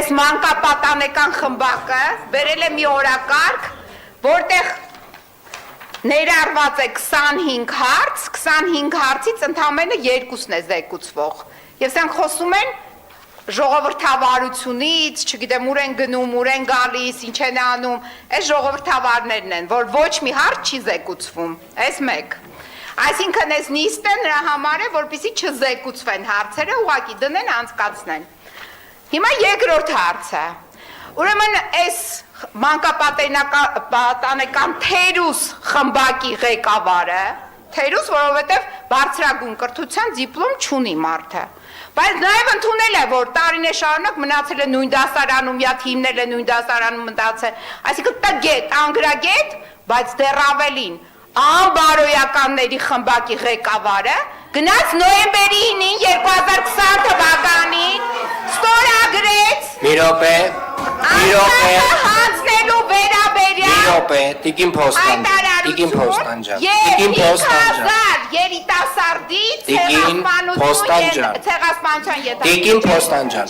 այս մանկապատանեկան խմբակը բերել է մի օրակարգ, որտեղ ներառված է 25 հարց, 25 հարցից ընդամենը 2-ն է զեկուցվող։ Եվ սրանք խոսում են ժողովրդավարությունից, չգիտեմ ուր են գնում, ուր են գալիս, ինչ են անում, այս ժողովրդավարներն են, որ ոչ մի հարց չի զեկուցվում, այս մեկ։ Այսինքն այս նիստը նրա համար է, որպեսզի չզեկուցվեն հարցերը, ուղղակի դնեն անցկացնեն։ Հիմա երկրորդ հարցը։ Ուրեմն այս մանկապատանեկան թերուս խմբակի ղեկավարը, թերուս, որովհետև բարձրագույն կրթության դիպլոմ չունի մարդը, բայց նաև ընդունել է, որ տարիներ շարունակ մնացել է նույն դասարանում, յա թիմնել է նույն դասարանում մտածել, այսինքն տգետ, անգրագետ, բայց դեռ ավելին, անբարոյականների խմբակի ղեկավարը գնաց նոյեմբերի 9-ին 2020 թվականին ստորագրեց Մի րոպե, հանձնելու վերաբերյալ Տիկին Փոստանջան, Տիկին Փոստանջան,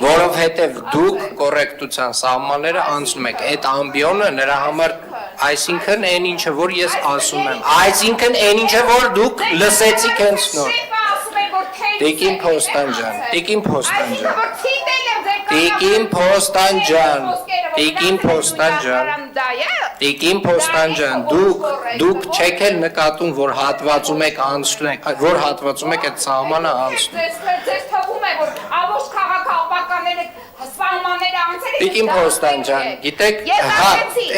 որովհետև դուք կոռեկտության սահմանները անցնում եք, այդ ամբիոնը նրա համար, այսինքն այն ինչը որ ես ասում եմ, այսինքն այն ինչը որ դուք լսեցիք հենց նոր։ Տիկին Փոստանջան, դուք չեք էլ նկատում, որ հատվածում եք անցնում, որ հատվածում եք այդ սահմանը անցնում։ Տիկին Փոստանջան, գիտեք,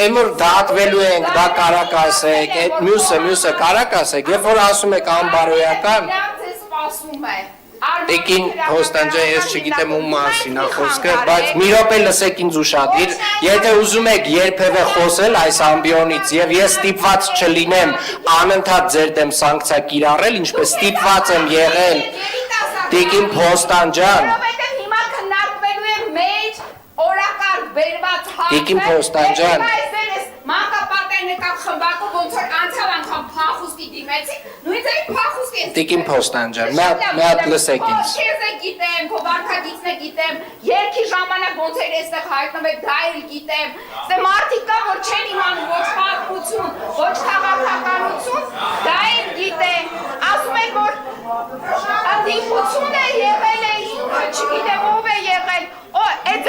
այն որ դատվելու ենք, դա կարակ ասեք, այդ մյուսը կարակ ասեք, երբ որ ասում եք անբարոյական, Տիկին Փոստանջան, ես չգիտեմ ում մասին է խոսքը, բայց մի րոպե լսեք ինձ ուշադիր, եթե ուզում եք երբևէ խոսել այս ամբիոնից եւ ես ստիպված չլինեմ անընդհատ ձեր դեմ սանկցիա կիրառել, ինչպես ստիպված եմ եղել, Տիկին Փոստանջան, Տիկին Փոստանջան, Տիկին Փոստանջան, մի հատ լսեք ինձ։ Քեզ է գիտեմ, քո վարքագիծն է գիտեմ, երկի ժամանակ ոնց էր այստեղ հայտնվել, դա էլ գիտեմ։ Դե մարդիկ կա, որ չեն իմանում ոչ պատմություն, ոչ քաղաքականություն, դա էլ գիտեմ։ Ասում են, որ ընդդիմությունը եղել է ինքը, չգիտեմ ով է եղել։ Այդ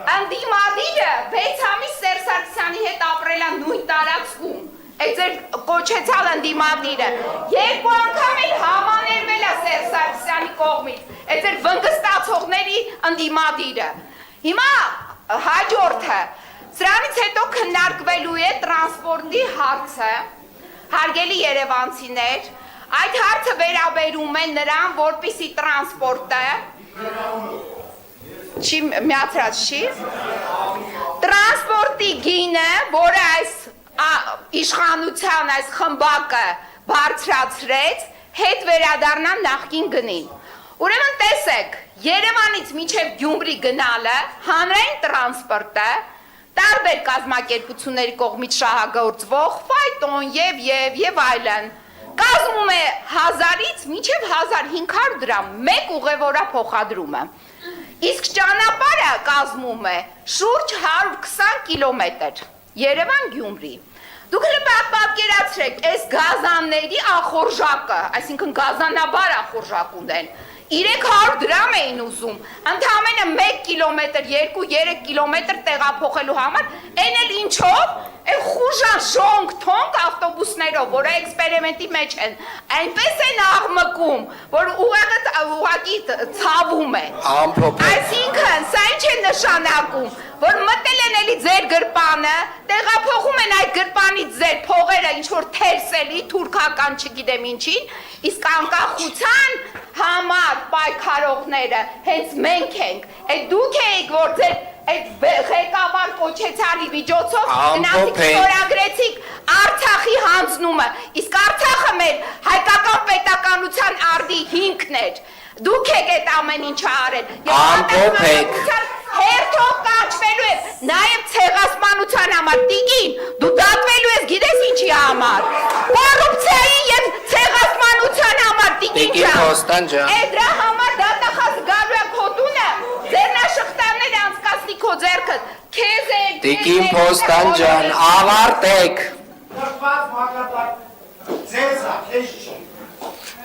ընդդիմադիրը 6 ամիս Սերժ Սարգսյանի հետ ապրել է նույն տարածքում։ Այդ ձեր կոչեցյալ ընդդիմադիրը 2 անգամ էլ համաներվել է Սերժ Սարգսյանի կողմից, այդ ձեր վնգստացողների ընդդիմադիրը։ Հիմա հաջորդը, սրանից հետո քննարկվելու է տրանսպորտի հարցը, հարգելի երևանցիներ, այդ հարցը վերաբերում է նրան, որպեսզի տրանսպորտը չի միացրած չի, տրանսպորտի գինը, որը այս իշխանության այս խմբակը բարձրացրեց, հետ վերադառնան նախկին գնին։ Ուրեմն տեսեք, Երևանից մինչև Գյումրի գնալը, հանրային տրանսպորտը, տարբեր կազմակերպությունների կողմից շահագործվող, ֆայտոն եւ այլն, կազմում է 1000-ից մինչև 1500 դրամ մեկ ուղևորա փոխադրումը։ Իսկ ճանապարհը կազմում է շուրջ 120 կիլոմետր Երևան-Գյումրի։ Դուք պատկերացրեք, այս գազանների ախորժակը, այսինքն գազանաբար ախորժակ ունեն, 300 դրամ էին ուզում, ընդամենը 1 կիլոմետր, 2-3 կիլոմետր տեղափոխելու համար, այն էլ ինչով, այն խուժան շոնք թոնք ավտոբուսներով, որը էքսպերիմենտի մեջ են, այնպես են աղմկում, որ ուղղակի ցավում է։ Այսինքն, սա ինչ է նշանակում, որ մտել են էլի ձեր գրպանը, տեղափոխում են այդ գրպանից ձեր փողերը ինչ-որ թերսելի, թուրքական չգիտեմ ինչին, իսկ անկախության համար պայքարողները հենց մենք ենք, այդ դուք եք, որ ձեր այդ ղեկավար կոչեցյալի միջոցով գնացիք ստորագրեցիք Արցախի հանձնումը, իսկ Արցախը մեր հայկական պետականության արդի հիմքն էր, դուք եք այդ ամեն ինչը արել, հերթով կաչվելու ես, նաև ցեղասպանության համար, տիկին, դու դատվելու ես, գիտես ինչի համար, կոռուպցիայի և ցեղասպանության համար, տիկին ջան, դրա համար դատախազ գալու է քո տունը, ձեռնաշղթաները անց Տիկին Փոստան ջան, ավարտեք։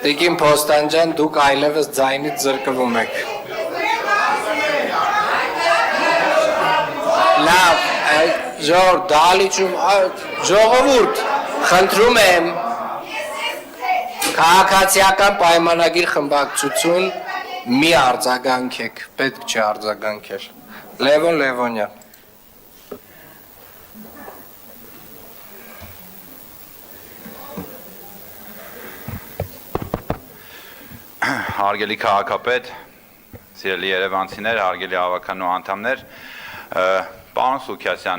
Տիկին Փոստան ջան, դուք այլևս ձայնից զրկվում եք։ Լավ, ժողովուրդ, խնդրում եմ, քաղաքացիական պայմանագիր խմբակցություն մի արձագանքեք, պետք չէ արձագանքել։ Լևոն Լևոնյան։ Հարգելի քաղաքապետ, սիրելի երևանցիներ, հարգելի հավաքանու անդամներ, պարոն Սուքյասյան,